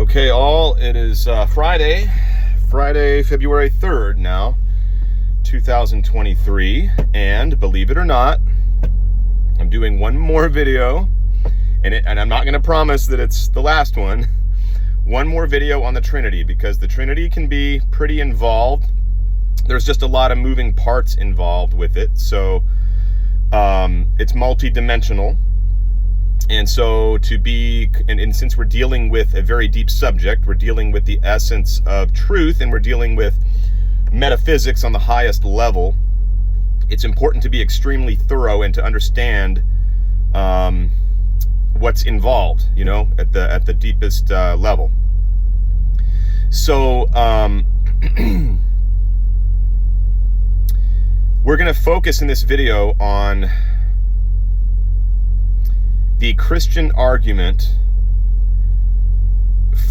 Okay, all, it is Friday, February 3rd now, 2023, and believe it or not, I'm doing one more video, and I'm not going to promise that it's the last one. One more video on the Trinity, because the Trinity can be pretty involved. There's just a lot of moving parts involved with it, so it's multi-dimensional. And so and since we're dealing with a very deep subject, we're dealing with the essence of truth, and we're dealing with metaphysics on the highest level, it's important to be extremely thorough and to understand what's involved, at the deepest level. So we're going to focus in this video on the Christian argument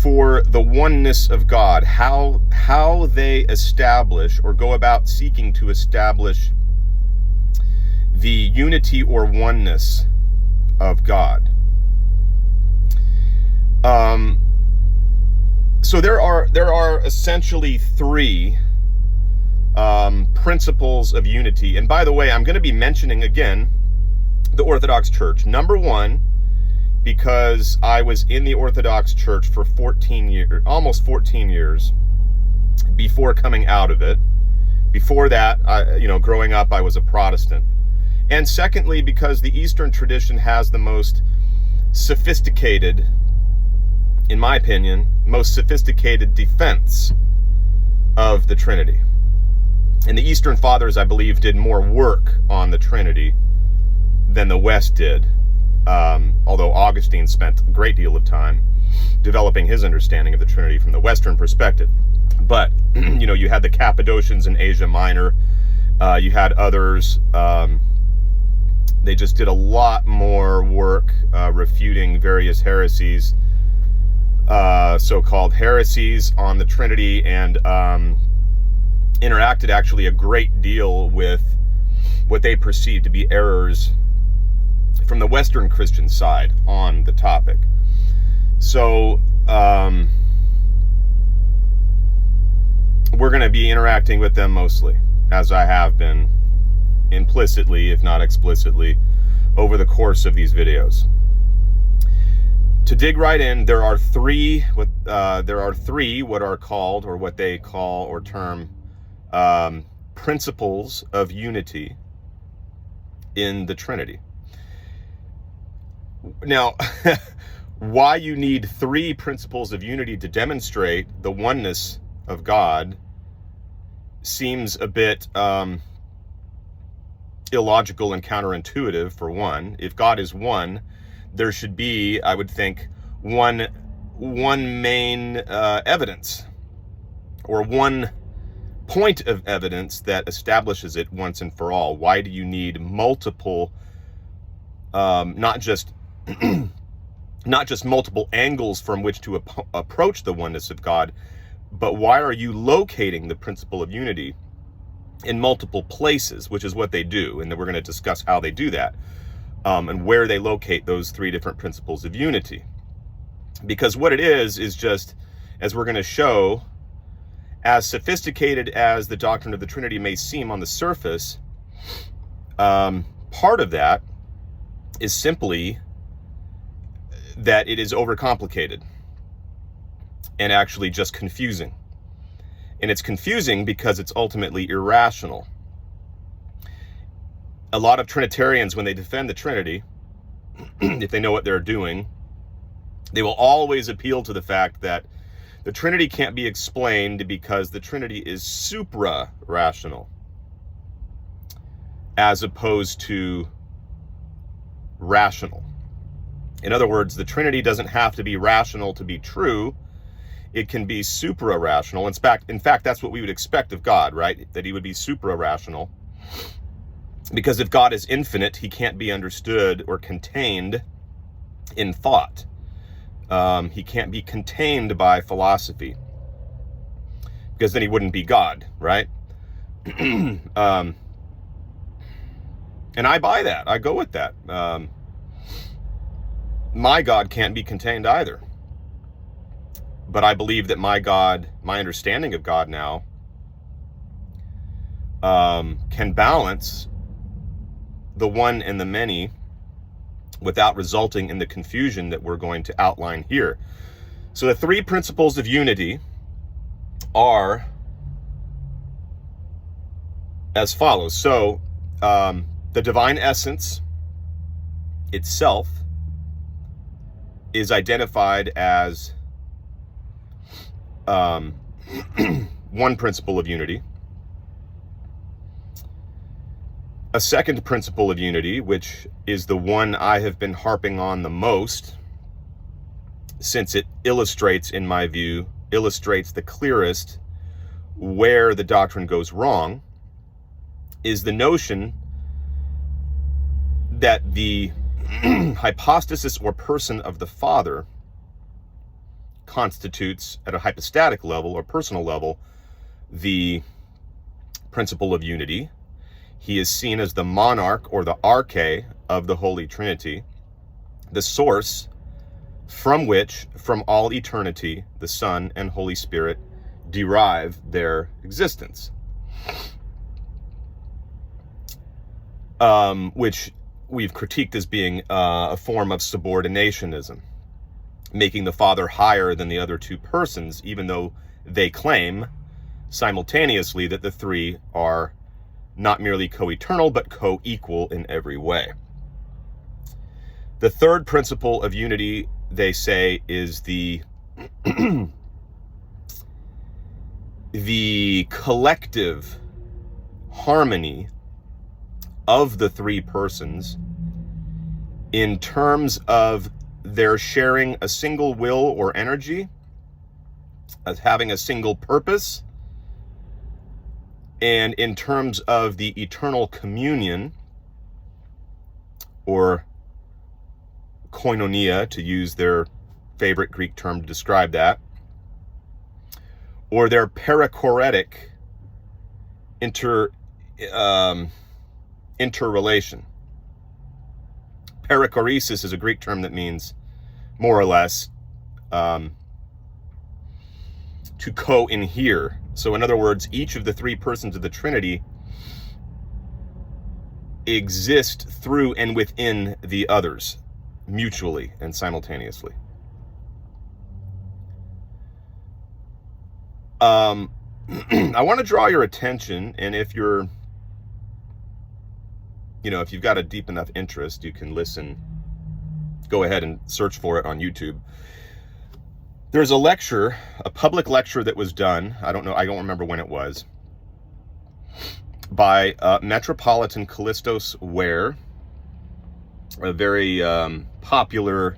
for the oneness of God, how they establish or go about seeking to establish the unity or oneness of God. So there are essentially three principles of unity. And by the way, I'm going to be mentioning again the Orthodox Church. Number one, because I was in the Orthodox Church for 14 years, almost 14 years before coming out of it. Before that, growing up, I was a Protestant. And secondly, because the Eastern tradition has the most sophisticated, in my opinion, most sophisticated defense of the Trinity. And the Eastern Fathers, I believe, did more work on the Trinity than the West did, although Augustine spent a great deal of time developing his understanding of the Trinity from the Western perspective. But, you had the Cappadocians in Asia Minor, you had others, they just did a lot more work refuting various heresies, so-called heresies on the Trinity, and interacted actually a great deal with what they perceived to be errors from the Western Christian side on the topic. So we're going to be interacting with them mostly, as I have been implicitly, if not explicitly, over the course of these videos. To dig right in, there are three what are called, or what they call or term, principles of unity in the Trinity. Now, why you need three principles of unity to demonstrate the oneness of God seems a bit illogical and counterintuitive, for one. If God is one, there should be, I would think, one main evidence, or one point of evidence that establishes it once and for all. Why do you need multiple, not just multiple angles from which to approach the oneness of God, but why are you locating the principle of unity in multiple places, which is what they do, and then we're going to discuss how they do that, and where they locate those three different principles of unity. Because what it is just, as we're going to show, as sophisticated as the doctrine of the Trinity may seem on the surface, part of that is simply that it is overcomplicated and actually just confusing. And it's confusing because it's ultimately irrational. A lot of Trinitarians, when they defend the Trinity, if they know what they're doing, they will always appeal to the fact that the Trinity can't be explained because the Trinity is supra-rational, as opposed to rational. In other words, the Trinity doesn't have to be rational to be true. It can be supra-rational. In fact, that's what we would expect of God, right? That he would be supra-rational. Because if God is infinite, he can't be understood or contained in thought. He can't be contained by philosophy, because then he wouldn't be God, right? And I buy that. I go with that. My God can't be contained either. But I believe that my God, my understanding of God now, can balance the one and the many without resulting in the confusion that we're going to outline here. So the three principles of unity are as follows. So the divine essence itself is identified as one principle of unity. A second principle of unity, which is the one I have been harping on the most, since it illustrates, in my view, illustrates the clearest where the doctrine goes wrong, is the notion that the hypostasis or person of the Father constitutes, at a hypostatic level or personal level, the principle of unity. He is seen as the monarch or the arche of the Holy Trinity, the source from which, from all eternity, the Son and Holy Spirit derive their existence. Which we've critiqued as being a form of subordinationism, making the Father higher than the other two persons, even though they claim simultaneously that the three are not merely co-eternal, but co-equal in every way. The third principle of unity, they say, is the collective harmony of the three persons in terms of their sharing a single will or energy, as having a single purpose, and in terms of the eternal communion, or koinonia, to use their favorite Greek term to describe that, or their perichoretic interrelation. Perichoresis is a Greek term that means, more or less, to co-inhere. So in other words, each of the three persons of the Trinity exist through and within the others, mutually and simultaneously. I want to draw your attention, and if you've got a deep enough interest, you can listen, go ahead and search for it on YouTube. There's a lecture, a public lecture that was done, I don't remember when it was, by Metropolitan Kallistos Ware, a very popular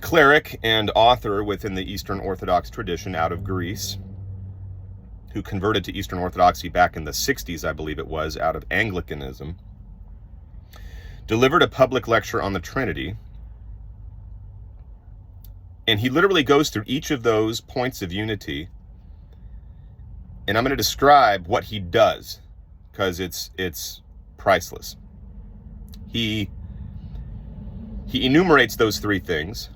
cleric and author within the Eastern Orthodox tradition out of Greece, who converted to Eastern Orthodoxy back in the 60s, I believe it was, out of Anglicanism, delivered a public lecture on the Trinity. And he literally goes through each of those points of unity. And I'm going to describe what he does, because it's priceless. He enumerates those three things.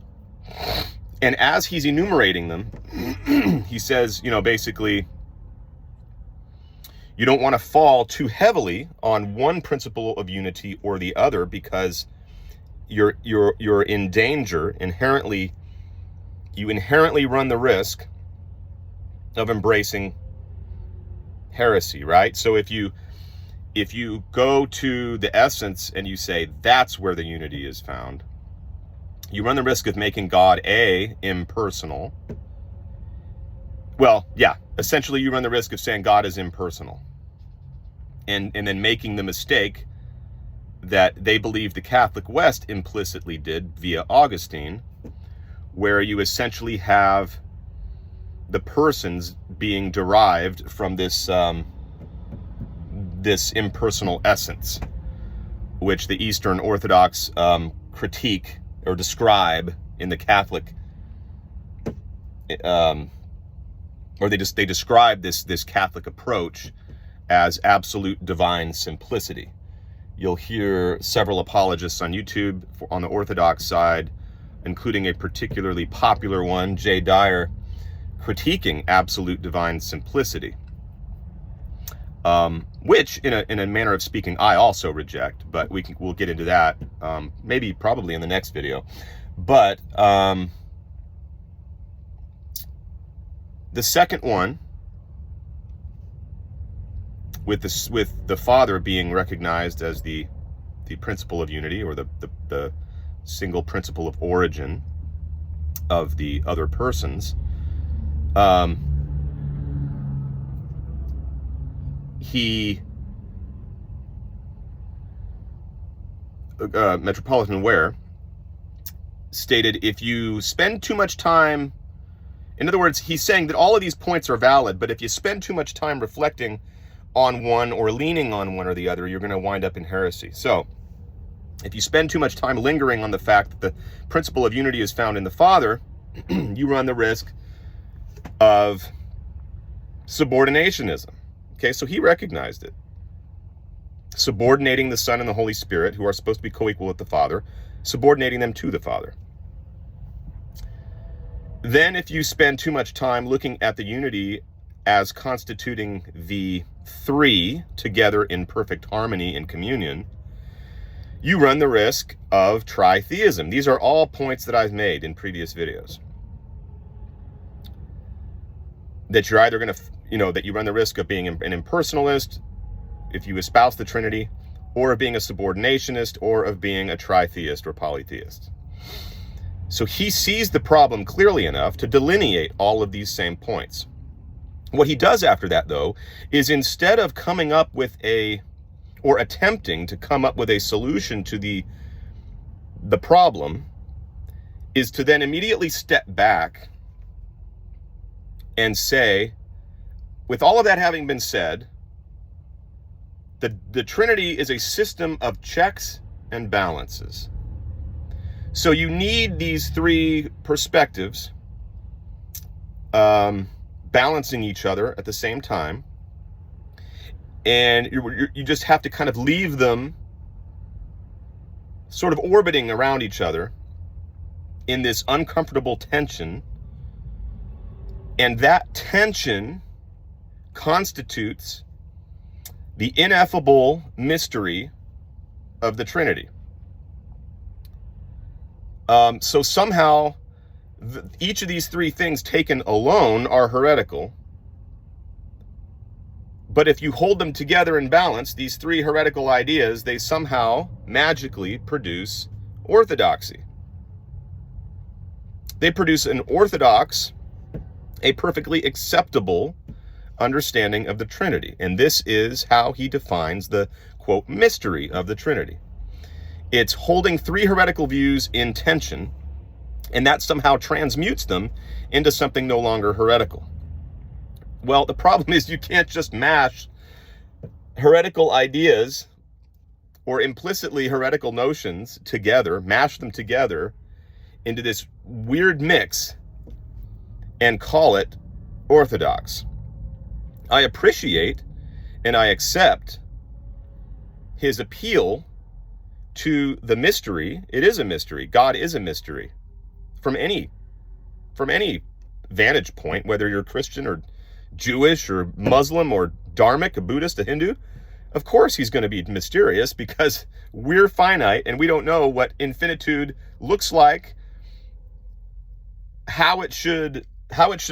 And as he's enumerating them, he says, basically, you don't want to fall too heavily on one principle of unity or the other, because you're in danger inherently. You inherently run the risk of embracing heresy, right? So if you go to the essence and you say that's where the unity is found, you run the risk of making God impersonal. Well, yeah, essentially you run the risk of saying God is impersonal, and then making the mistake that they believe the Catholic West implicitly did via Augustine, where you essentially have the persons being derived from this this impersonal essence, which the Eastern Orthodox critique or describe in the Catholic, or they describe this Catholic approach as absolute divine simplicity. You'll hear several apologists on YouTube on the Orthodox side including a particularly popular one, Jay Dyer, critiquing absolute divine simplicity, which, in a manner of speaking, I also reject. But we'll get into that probably in the next video. But the second one, with the Father being recognized as the principle of unity, or the single principle of origin of the other persons, Metropolitan Ware stated, if you spend too much time, in other words, he's saying that all of these points are valid, but if you spend too much time reflecting on one or leaning on one or the other, you're going to wind up in heresy. So if you spend too much time lingering on the fact that the principle of unity is found in the Father, you run the risk of subordinationism. Okay, so he recognized it. Subordinating the Son and the Holy Spirit, who are supposed to be co-equal with the Father, subordinating them to the Father. Then if you spend too much time looking at the unity as constituting the three together in perfect harmony and communion, you run the risk of tritheism. These are all points that I've made in previous videos. That you're either going to, that you run the risk of being an impersonalist if you espouse the Trinity, or of being a subordinationist, or of being a tritheist or polytheist. So he sees the problem clearly enough to delineate all of these same points. What he does after that, though, is instead of coming up with or attempting to come up with a solution to the problem, is to then immediately step back and say, with all of that having been said, the Trinity is a system of checks and balances. So you need these three perspectives balancing each other at the same time. And you just have to kind of leave them sort of orbiting around each other in this uncomfortable tension. And that tension constitutes the ineffable mystery of the Trinity. So somehow, each of these three things taken alone are heretical. But if you hold them together in balance, these three heretical ideas, they somehow magically produce orthodoxy. They produce an orthodox, a perfectly acceptable understanding of the Trinity. And this is how he defines the, quote, mystery of the Trinity. It's holding three heretical views in tension, and that somehow transmutes them into something no longer heretical. Well, the problem is you can't just mash heretical ideas or implicitly heretical notions together, mash them together into this weird mix and call it orthodox. I appreciate and I accept his appeal to the mystery. It is a mystery. God is a mystery. From any vantage point, whether you're Christian or Jewish or Muslim or Dharmic, a Buddhist, a Hindu, of course he's going to be mysterious, because we're finite and we don't know what infinitude looks like, how it should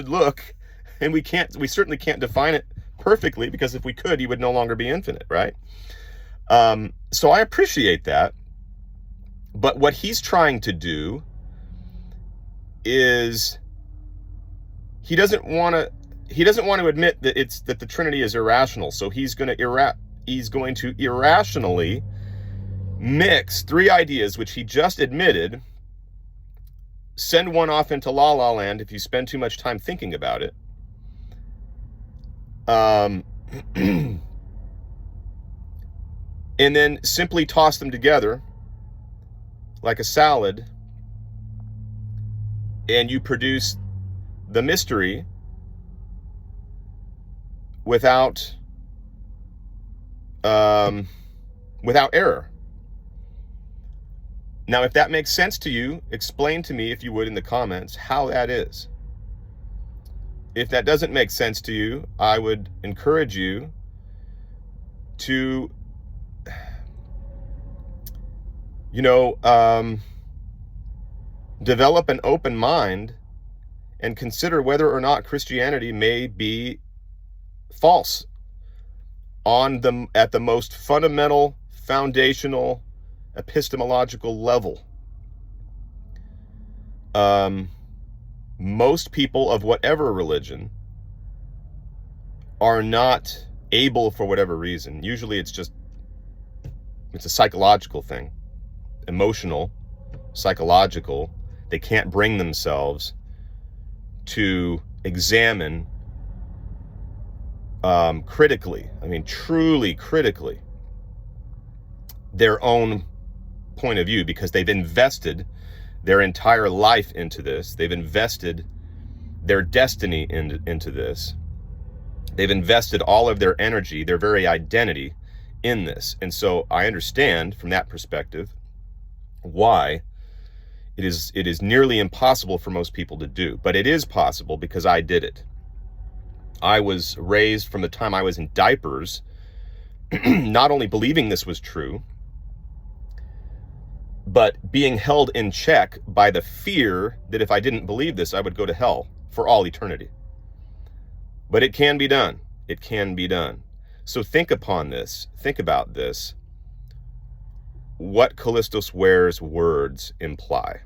look, and we certainly can't define it perfectly, because if we could, he would no longer be infinite, right? So I appreciate that. But what he's trying to do is he doesn't want to admit that the Trinity is irrational. So he's going to irrationally mix three ideas which he just admitted send one off into la la land if you spend too much time thinking about it. And then simply toss them together like a salad, and you produce the mystery without error. Now, if that makes sense to you, explain to me, if you would, in the comments, how that is. If that doesn't make sense to you, I would encourage you to, develop an open mind and consider whether or not Christianity may be false at the most fundamental, foundational, epistemological level. Most people of whatever religion are not able, for whatever reason. Usually it's a psychological thing, emotional, psychological. They can't bring themselves to examine critically, truly critically, their own point of view, because they've invested their entire life into this. They've invested their destiny into this. They've invested all of their energy, their very identity in this. And so I understand from that perspective why it is nearly impossible for most people to do. But it is possible because I did it. I was raised from the time I was in diapers, not only believing this was true, but being held in check by the fear that if I didn't believe this, I would go to hell for all eternity. But it can be done. It can be done. So think upon this. Think about this. What Kallistos Ware's words imply.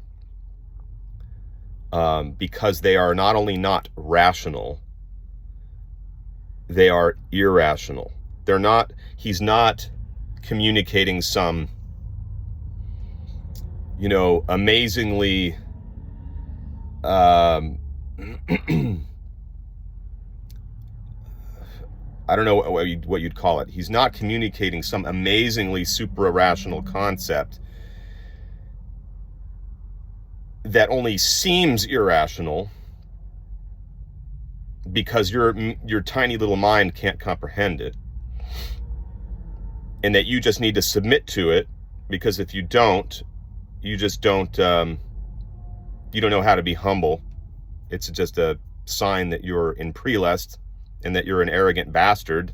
Because they are not only not rational, they are irrational. He's not communicating some, amazingly, I don't know what you'd call it. He's not communicating some amazingly super irrational concept that only seems irrational because your tiny little mind can't comprehend it, and that you just need to submit to it, because if you don't, you just don't, you don't know how to be humble. It's just a sign that you're in prelest and that you're an arrogant bastard.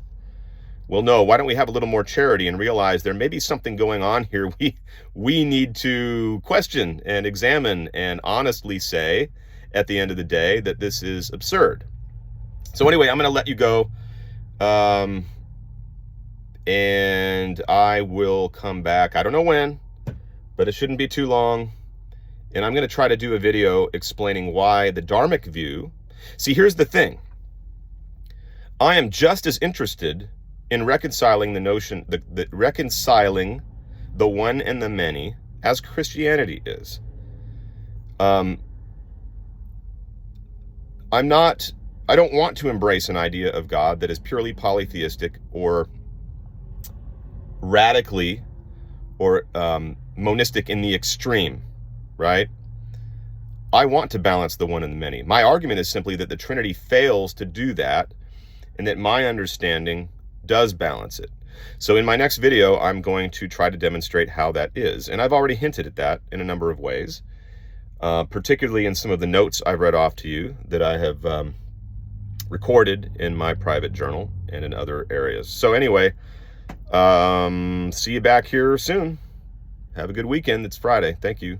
Well, no, why don't we have a little more charity and realize there may be something going on here we need to question and examine and honestly say at the end of the day that this is absurd. So anyway, I'm going to let you go, and I will come back. I don't know when, but it shouldn't be too long. And I'm going to try to do a video explaining why the Dharmic view. See, here's the thing. I am just as interested in reconciling the notion, reconciling the one and the many as Christianity is. I don't want to embrace an idea of God that is purely polytheistic or radically or monistic in the extreme, right? I want to balance the one and the many. My argument is simply that the Trinity fails to do that, and that my understanding does balance it. So in my next video, I'm going to try to demonstrate how that is. And I've already hinted at that in a number of ways, particularly in some of the notes I read off to you that I have recorded in my private journal and in other areas. So anyway, see you back here soon. Have a good weekend. It's Friday. Thank you.